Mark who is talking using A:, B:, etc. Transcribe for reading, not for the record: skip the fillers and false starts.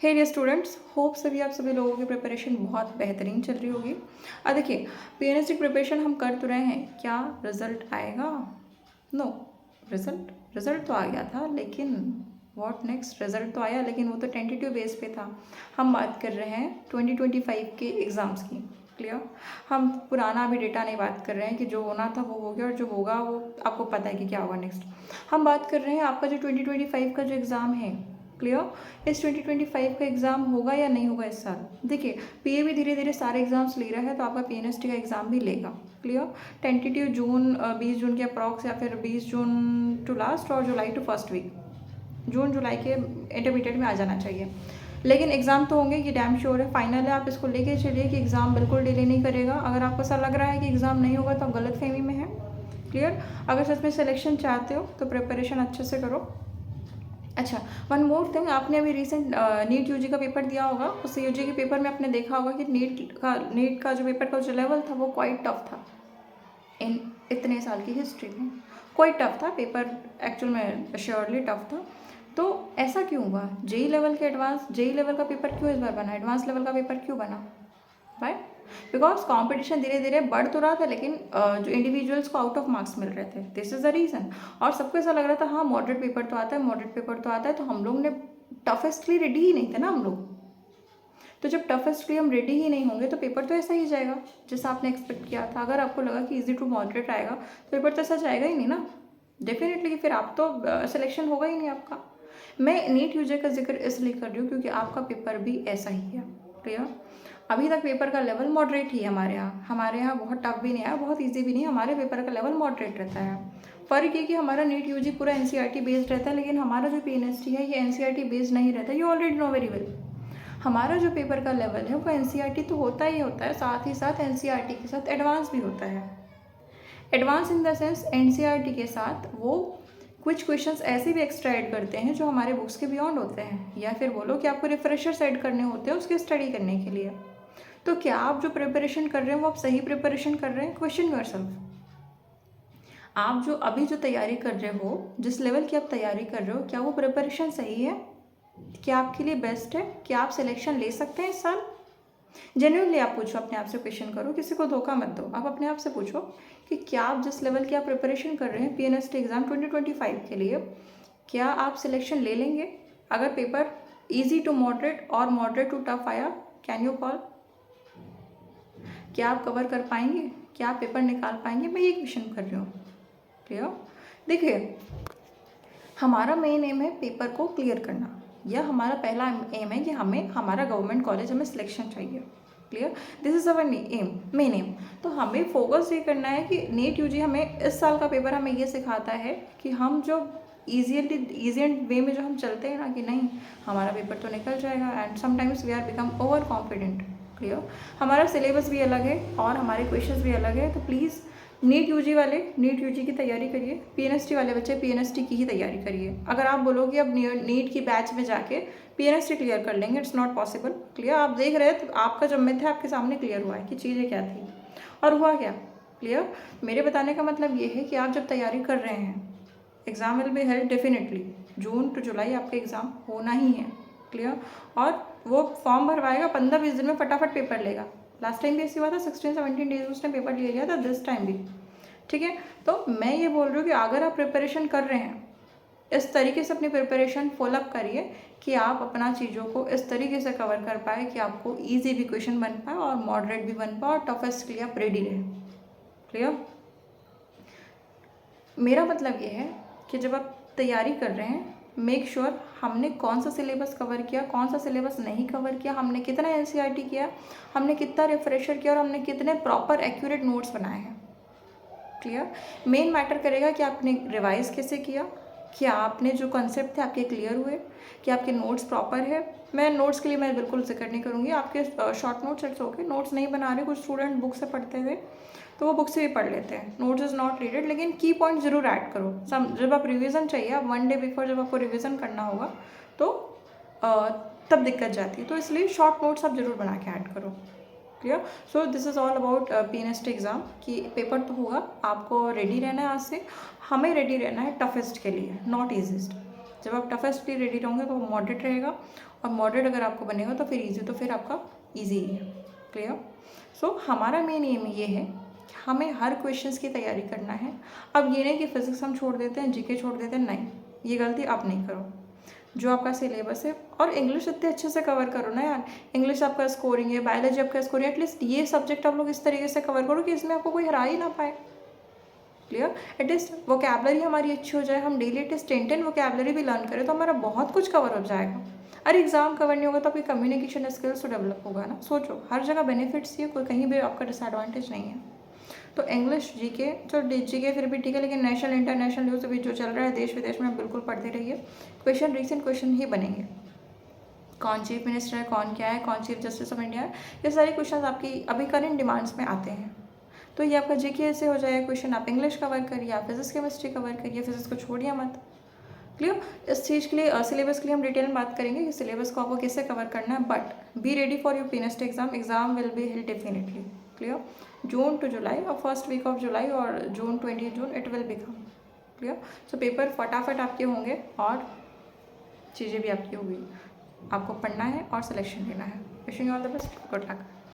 A: हे dear students, hope सभी आप सभी लोगों की प्रिपरेशन बहुत बेहतरीन चल रही होगी। देखिए, पीएनएसटी प्रिपरेशन हम कर तो रहे हैं, क्या रिजल्ट आएगा? नो, रिजल्ट तो आ गया था, लेकिन व्हाट नेक्स्ट? रिजल्ट तो आया, लेकिन वो तो टेंटेटिव बेस पे था। हम बात कर रहे हैं 2025 के एग्ज़ाम्स की। क्लियर? हम पुराना अभी डेटा नहीं बात कर रहे हैं कि जो होना था वो हो गया और जो होगा वो आपको पता है कि क्या होगा नेक्स्ट। हम बात कर रहे हैं आपका जो 2025 का जो एग्ज़ाम है। क्लियर? इस 2025 का एग्ज़ाम होगा या नहीं होगा इस साल? देखिए, पीए भी धीरे धीरे सारे एग्जाम्स ले रहा है, तो आपका पीएनएसटी का एग्ज़ाम भी लेगा। क्लियर? टेंटेटिव जून 20 जून के अप्रॉक्स या फिर 20 जून टू लास्ट और जुलाई टू फर्स्ट वीक, जून जुलाई के इंटरमीडिएट में आ जाना चाहिए। लेकिन एग्ज़ाम तो होंगे, ये डैम श्योर है, फाइनल है। आप इसको लेके चलिए कि एग्ज़ाम बिल्कुल डिले नहीं करेगा। अगर आपको ऐसा लग रहा है कि एग्ज़ाम नहीं होगा तो आप गलत फहमी में है। क्लियर? अगर सच में सिलेक्शन चाहते हो तो प्रिपरेशन अच्छे से करो। अच्छा, वन मोर थिंग, आपने अभी रिसेंट नीट यूजी का पेपर दिया होगा। उस यूजी के पेपर में आपने देखा होगा कि नीट का जो पेपर का जो लेवल था वो क्वाइट टफ था। इन इतने साल की हिस्ट्री में क्वाइट टफ था पेपर, एक्चुअल में श्योरली टफ था। तो ऐसा क्यों हुआ? जेई लेवल का पेपर क्यों इस बार बना? एडवांस लेवल का पेपर क्यों बना? वाई? बिकॉज कॉम्पिटिशन धीरे धीरे बढ़ तो रहा था, लेकिन जो इंडिविजुअल्स को आउट ऑफ मार्क्स मिल रहे थे, दिस इज द रीज़न। और सबको ऐसा लग रहा था हाँ मॉडरेट पेपर तो आता है, तो हम लोग ने टफेस्ट के लिए रेडी ही नहीं थे ना हम लोग। तो जब टफेस्ट के लिए हम रेडी ही नहीं होंगे तो पेपर तो ऐसा ही जाएगा जैसा आपने एक्सपेक्ट किया था। अगर आपको लगा कि इजी टू मॉडरेट आएगा तो पेपर तो ऐसा जाएगा ही नहीं ना, डेफिनेटली। फिर आप तो सिलेक्शन होगा ही नहीं आपका। मैं नीट यूजे का जिक्र इसलिए कर रही हूँ क्योंकि आपका पेपर भी ऐसा ही है। क्लियर? अभी तक पेपर का लेवल मॉडरेट ही है हमारे यहाँ बहुत टफ भी नहीं है, बहुत ईजी भी नहीं है। हमारे पेपर का लेवल मॉडरेट रहता है। फ़र्क ये कि हमारा नीट यूजी पूरा एनसीईआरटी बेस्ड रहता है, लेकिन हमारा जो पीएनएसटी है ये एनसीईआरटी बेस्ड नहीं रहता। You already know very well. हमारा जो पेपर का लेवल है वो एनसीईआरटी तो होता ही होता है, साथ ही साथ एनसीईआरटी के साथ एडवांस भी होता है। Advance in the sense NCERT के साथ वो कुछ क्वेश्चंस ऐसे भी एक्स्ट्रा ऐड करते हैं जो हमारे बुक्स के बियॉन्ड होते हैं, या फिर बोलो कि आपको रिफ्रेशर्स ऐड करने होते हैं उसके स्टडी करने के लिए। तो क्या आप जो प्रिपरेशन कर रहे हैं वो आप सही प्रिपरेशन कर रहे हैं? Question yourself. आप जो अभी जो तैयारी कर रहे हो, जिस लेवल की आप तैयारी कर रहे हो, क्या वो प्रिपरेशन सही है? क्या आपके लिए बेस्ट है? क्या आप सिलेक्शन ले सकते हैं इस साल? जेन्युइनली आप पूछो, अपने आप से क्वेश्चन करो, किसी को धोखा मत दो। आप अपने आप से पूछो कि क्या आप जिस लेवल की आप प्रिपरेशन कर रहे हैं पीएनएसटी एग्ज़ाम 2025 के लिए, क्या आप सिलेक्शन ले लेंगे? अगर पेपर इजी टू मॉडरेट और मॉडरेट टू टफ आया, कैन यू कॉल? क्या आप कवर कर पाएंगे? क्या आप पेपर निकाल पाएंगे? मैं ये क्वेश्चन कर रही हूँ। क्लियर? देखिए, हमारा मेन एम है पेपर को क्लियर करना, या हमारा पहला एम है कि हमें हमारा गवर्नमेंट कॉलेज हमें सिलेक्शन चाहिए। Clear? This is our aim, main aim. तो हमें फोकस ये करना है कि नीट यूजी हमें इस साल का पेपर हमें ये सिखाता है कि हम जो ईजी वे में जो हम चलते हैं ना, कि नहीं हमारा पेपर तो निकल जाएगा, and sometimes we are become over confident. Clear? हमारा सिलेबस भी अलग है और हमारे क्वेश्चंस भी अलग है। तो प्लीज़ नीट यूजी वाले नीट यूजी की तैयारी करिए, पीएनएसटी वाले बच्चे पीएनएसटी की ही तैयारी करिए। अगर आप बोलोगे अब नीट की बैच में जाके पीएनएसटी क्लियर कर लेंगे, इट्स नॉट पॉसिबल। क्लियर? आप देख रहे हैं तो आपका जो मिथ है आपके सामने क्लियर हुआ है कि चीज़ें क्या थी और हुआ क्या। क्लियर? मेरे बताने का मतलब ये है कि आप जब तैयारी कर रहे हैं, exam will be held definitely, June to July आपके एग्ज़ाम होना ही है। क्लियर? और वो फॉर्म भरवाएगा 15-20 दिन में, फटाफट पेपर लेगा। लास्ट टाइम भी ऐसी हुआ था, 16-17 डेज उसने पेपर ले लिया था, दिस टाइम भी। ठीक है? तो मैं ये बोल रही हूँ कि अगर आप प्रिपरेशन कर रहे हैं, इस तरीके से अपनी प्रिपरेशन फॉलोअप करिए कि आप अपना चीज़ों को इस तरीके से कवर कर पाए कि आपको ईजी भी क्वेश्चन बन पाए और मॉडरेट भी बन पाए और टफेस्ट के लिए आप रेडी रहें। क्लियर? मेरा मतलब ये है कि जब आप तैयारी कर रहे हैं, मेक श्योर हमने कौन सा सिलेबस कवर किया, कौन सा सिलेबस नहीं कवर किया, हमने कितना एनसीईआरटी किया, हमने कितना रिफ्रेशर किया और हमने कितने प्रॉपर एक्यूरेट नोट्स बनाए हैं। क्लियर? मेन मैटर करेगा कि आपने रिवाइज कैसे किया, क्या आपने जो कॉन्सेप्ट थे आपके क्लियर हुए, कि आपके नोट्स प्रॉपर है। मैं नोट्स के लिए मैं बिल्कुल जिक्र नहीं करूँगी, आपके short notes it's okay, notes नहीं बना रहे, कुछ स्टूडेंट बुक से पढ़ते हुए तो वो बुक से भी पढ़ लेते हैं, नोट्स इज़ नॉट रीडेड, लेकिन की पॉइंट ज़रूर ऐड करो। जब आप रिवीजन चाहिए, आप 1 डे बिफोर जब आपको रिवीजन करना होगा तो तब दिक्कत जाती है, तो इसलिए शॉर्ट नोट्स आप ज़रूर बना के ऐड करो। Clear? So this is all about PNST exam, कि पेपर तो होगा, आपको रेडी रहना है आज से। हमें रेडी रहना है टफेस्ट के लिए, नॉट ईजीस्ट। जब आप टफेस्ट के लिए रेडी रहोगे तो वो मॉडरेट रहेगा, और मॉडरेट अगर आपको बनेगा तो फिर ईजी, तो फिर आपका ईजी ही है। क्लियर? सो हमारा मेन एम ये है कि हमें हर क्वेश्चंस की तैयारी करना है। अब ये नहीं कि फिजिक्स हम छोड़ देते हैं, जीके छोड़ देते हैं, नहीं, ये गलती आप नहीं करो। जो आपका सिलेबस है, और इंग्लिश इतने अच्छे से कवर करो ना यार, इंग्लिश आपका स्कोरिंग है, बायोलॉजी आपका स्कोरिंग है, एटलीस्ट ये सब्जेक्ट आप लोग इस तरीके से कवर करो कि इसमें आपको कोई हरा ही ना पाए। क्लियर? एटलीस्ट वोकेबलरी हमारी अच्छी हो जाए, हम डेली एटलीस्ट 10 वोकेबलरी भी लर्न करें तो हमारा बहुत कुछ कवर हो जाएगा। अरे एग्जाम कवर नहीं होगा तो आपकी कम्युनिकेशन स्किल्स तो डेवलप होगा ना। सोचो, हर जगह बेनिफिट्स ही है, कोई कहीं भी आपका डिसएडवांटेज नहीं है। तो इंग्लिश, जीके, तो जीके फिर भी ठीक है, लेकिन नेशनल इंटरनेशनल न्यूज़ भी जो चल रहा है देश विदेश में, आप बिल्कुल पढ़ते रहिए। क्वेश्चन रिसेंट क्वेश्चन ही बनेंगे, कौन चीफ मिनिस्टर है, कौन क्या है, कौन चीफ जस्टिस ऑफ इंडिया है, ये सारे क्वेश्चन आपकी अभी करंट डिमांड्स में आते हैं। तो ये आपका जीके से हो जाएगा क्वेश्चन, आप इंग्लिश कवर करिए, आप फिजिक्स केमिस्ट्री कवर करिए, फिजिक्स को छोड़िए मत। क्लियर? इस चीज़ के लिए सिलेबस के लिए हम डिटेल में बात करेंगे कि सिलेबस को आपको कैसे कवर करना है, but be ready for your PNST exam. Exam will be held definitely. Clear? June to July, और फर्स्ट वीक ऑफ जुलाई और June 20 June it will become. Clear? So paper फटाफट आपके होंगे और चीज़ें भी आपकी होगी। आपको पढ़ना है और सिलेक्शन लेना है। Wishing all the best, good luck.